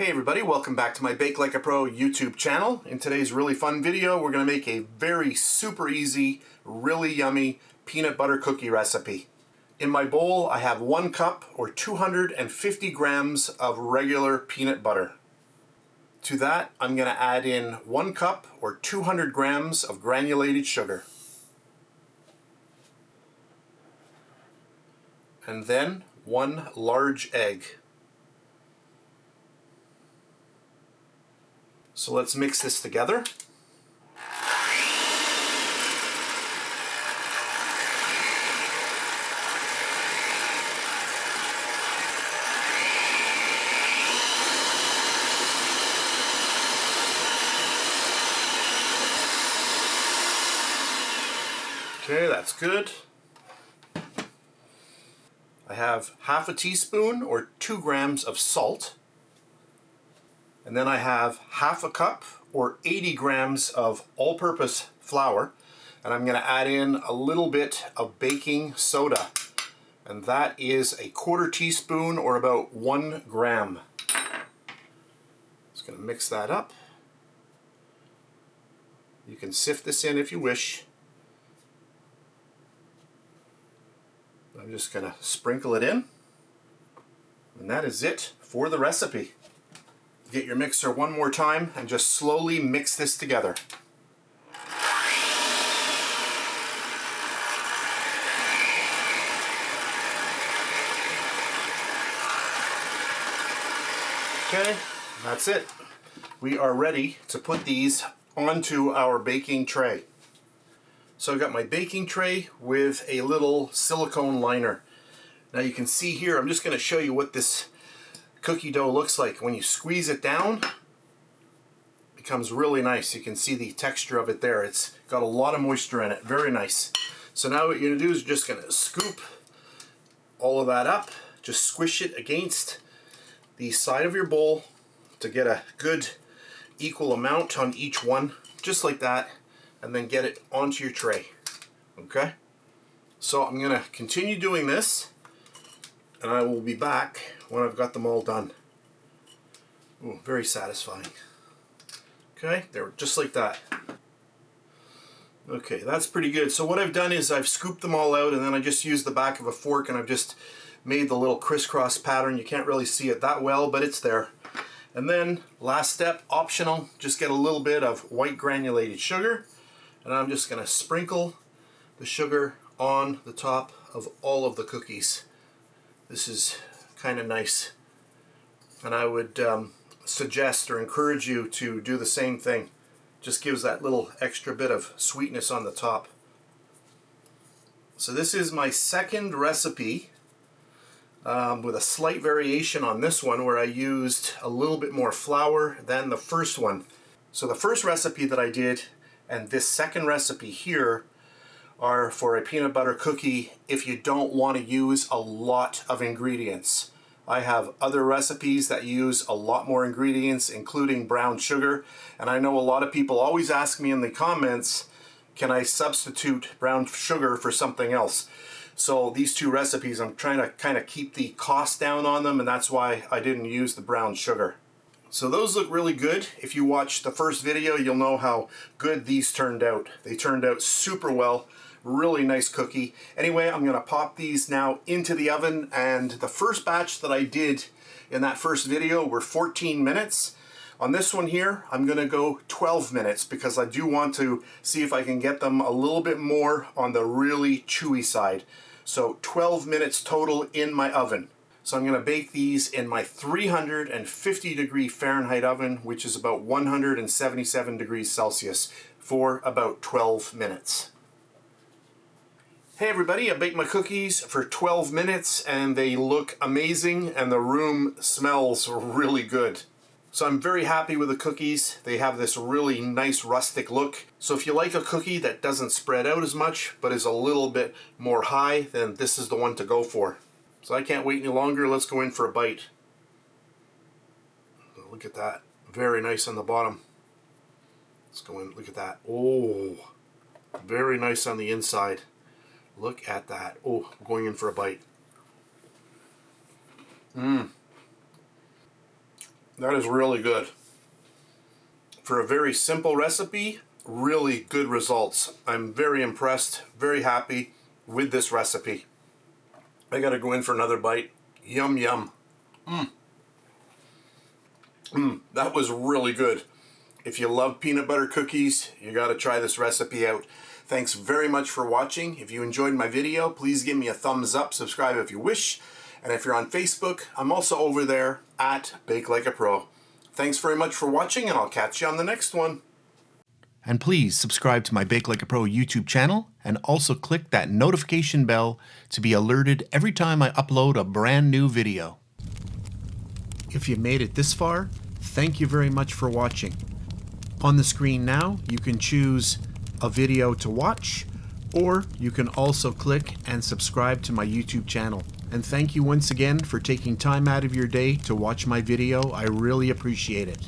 Hey everybody, welcome back to my Bake Like a Pro YouTube channel. In today's really fun video, we're going to make a very super easy, really yummy peanut butter cookie recipe. In my bowl, I have 1 cup or 250 grams of regular peanut butter. To that, I'm going to add in 1 cup or 200 grams of granulated sugar. And then 1 large egg. So let's mix this together. Okay, that's good. I have half a teaspoon or 2 grams of salt. And then I have half a cup or 80 grams of all-purpose flour. And I'm going to add in a little bit of baking soda. And that is a 1/4 teaspoon or about 1 gram. Just going to mix that up. You can sift this in if you wish. I'm just going to sprinkle it in. And that is it for the recipe. Get your mixer one more time and just slowly mix this together. Okay, that's it. We are ready to put these onto our baking tray. So I've got my baking tray with a little silicone liner. Now you can see here, I'm just going to show you what this cookie dough looks like. When you squeeze it down, it becomes really nice. You can see the texture of it there. It's got a lot of moisture in it. Very nice. So now what you're going to do is just going to scoop all of that up. Just squish it against the side of your bowl to get a good equal amount on each one. Just like that. And then get it onto your tray. Okay? So I'm going to continue doing this. And I will be back when I've got them all done. Ooh, very satisfying. Okay, they're just like that. Okay, that's pretty good. So what I've done is I've scooped them all out and then I just used the back of a fork and I've just made the little crisscross pattern. You can't really see it that well, but it's there. And then, last step, optional, just get a little bit of white granulated sugar. And I'm just going to sprinkle the sugar on the top of all of the cookies. This is kind of nice, and I would suggest or encourage you to do the same thing. Just gives that little extra bit of sweetness on the top. So this is my second recipe with a slight variation on this one where I used a little bit more flour than the first one. So the first recipe that I did and this second recipe here are for a peanut butter cookie if you don't want to use a lot of ingredients. I have other recipes that use a lot more ingredients, including brown sugar, and I know a lot of people always ask me in the comments, can I substitute brown sugar for something else? So these two recipes, I'm trying to kind of keep the cost down on them, and that's why I didn't use the brown sugar. So those look really good. If you watched the first video, you'll know how good these turned out. They turned out super well. Really nice cookie. Anyway, I'm going to pop these now into the oven, and the first batch that I did in that first video were 14 minutes. On this one here, I'm going to go 12 minutes because I do want to see if I can get them a little bit more on the really chewy side. So 12 minutes total in my oven. So I'm going to bake these in my 350 degree Fahrenheit oven, which is about 177 degrees Celsius, for about 12 minutes. Hey everybody, I baked my cookies for 12 minutes and they look amazing and the room smells really good. So I'm very happy with the cookies. They have this really nice rustic look. So if you like a cookie that doesn't spread out as much but is a little bit more high, then this is the one to go for. So I can't wait any longer. Let's go in for a bite. Look at that. Very nice on the bottom. Let's go in. Look at that. Oh, very nice on the inside. Look at that. Oh, I'm going in for a bite. That is really good. For a very simple recipe, really good results. I'm very impressed, very happy with this recipe. I gotta go in for another bite. Yum, yum. That was really good. If you love peanut butter cookies, you gotta try this recipe out. Thanks very much for watching. If you enjoyed my video, please give me a thumbs up, subscribe if you wish. And if you're on Facebook, I'm also over there at BakeLikeAPro. Thanks very much for watching, and I'll catch you on the next one. And please subscribe to my Bake Like a Pro YouTube channel, and also click that notification bell to be alerted every time I upload a brand new video. If you made it this far, thank you very much for watching. On the screen now, you can choose a video to watch, or you can also click and subscribe to my YouTube channel. And thank you once again for taking time out of your day to watch my video. I really appreciate it.